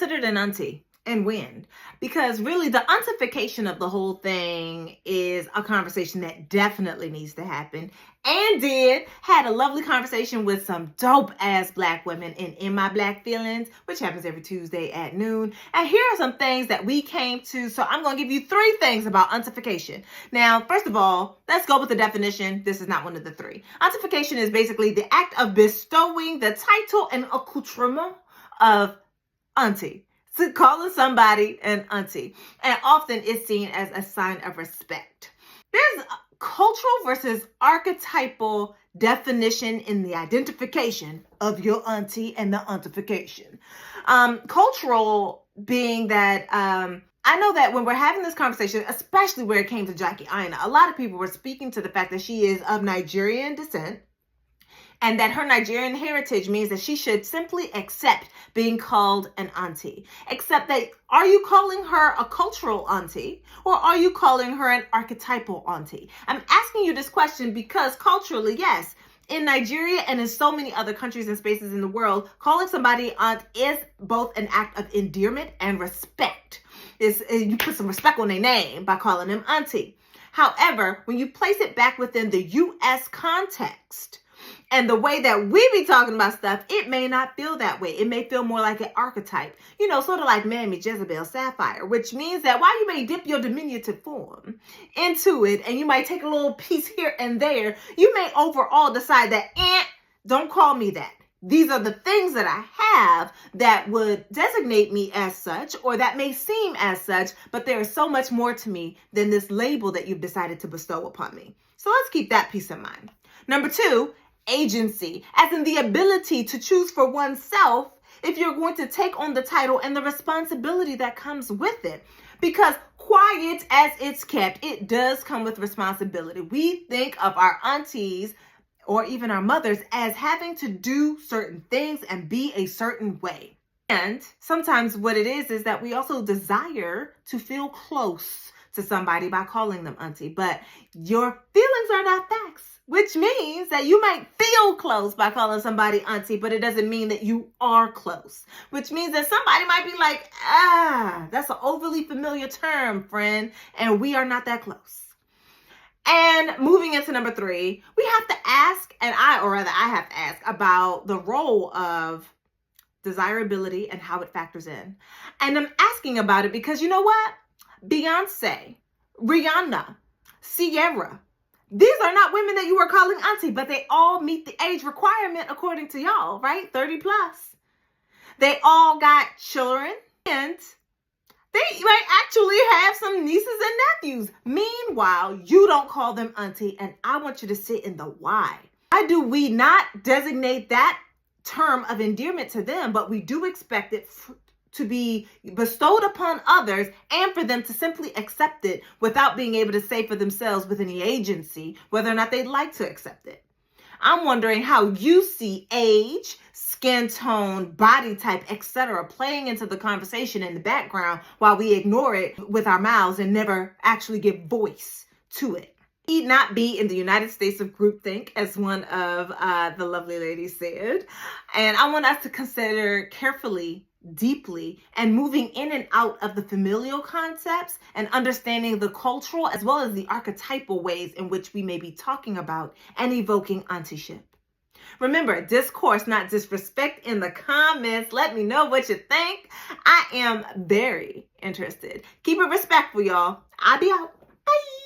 considered an auntie and when? Because really the auntification of the whole thing is a conversation that definitely needs to happen and had a lovely conversation with some dope ass Black women in My Black Feelings, which happens every Tuesday at noon. And here are some things that we came to. So I'm going to give you 3 things about auntification. Now, first of all, let's go with the definition. This is not one of the 3. Auntification is basically the act of bestowing the title and accoutrement of auntie. So calling somebody an auntie. And often it's seen as a sign of respect. There's a cultural versus archetypal definition in the identification of your auntie and the auntification. Cultural being that I know that when we're having this conversation, especially where it came to Jackie Aina, a lot of people were speaking to the fact that she is of Nigerian descent, and that her Nigerian heritage means that she should simply accept being called an auntie. Except that, are you calling her a cultural auntie or are you calling her an archetypal auntie? I'm asking you this question because culturally, yes, in Nigeria and in so many other countries and spaces in the world, calling somebody aunt is both an act of endearment and respect. You put some respect on their name by calling them auntie. However, when you place it back within the U.S. context, and the way that we be talking about stuff, it may not feel that way. It may feel more like an archetype. Sort of like Mammy Jezebel Sapphire, which means that while you may dip your diminutive form into it, and you might take a little piece here and there, you may overall decide that, don't call me that. These are the things that I have that would designate me as such, or that may seem as such, but there is so much more to me than this label that you've decided to bestow upon me. So let's keep that piece in mind. Number 2, agency, as in the ability to choose for oneself if you're going to take on the title and the responsibility that comes with it. Because quiet as it's kept, it does come with responsibility. We think of our aunties or even our mothers as having to do certain things and be a certain way. And sometimes what it is that we also desire to feel close to somebody by calling them auntie. But your feelings are not facts, which means that you might feel close by calling somebody auntie, but it doesn't mean that you are close, which means that somebody might be like, that's an overly familiar term, friend, and we are not that close. And moving into number 3, we have to ask, I have to ask about the role of desirability and how it factors in. And I'm asking about it because you know what? Beyonce, Rihanna, Sierra, these are not women that you are calling auntie, but they all meet the age requirement according to y'all, right? 30 plus. They all got children and they might actually have some nieces and nephews. Meanwhile, you don't call them auntie, and I want you to sit in the why. Why do we not designate that term of endearment to them, but we do expect it to be bestowed upon others and for them to simply accept it without being able to say for themselves with any agency whether or not they'd like to accept it? I'm wondering how you see age, skin tone, body type, etc. playing into the conversation in the background while we ignore it with our mouths and never actually give voice to it. Need not be in the United States of groupthink, as one of the lovely ladies said. And I want us to consider carefully, deeply, and moving in and out of the familial concepts and understanding the cultural as well as the archetypal ways in which we may be talking about and evoking auntieship. Remember, discourse, not disrespect, in the comments. Let me know what you think. I am very interested. Keep it respectful, y'all. I'll be out. Bye.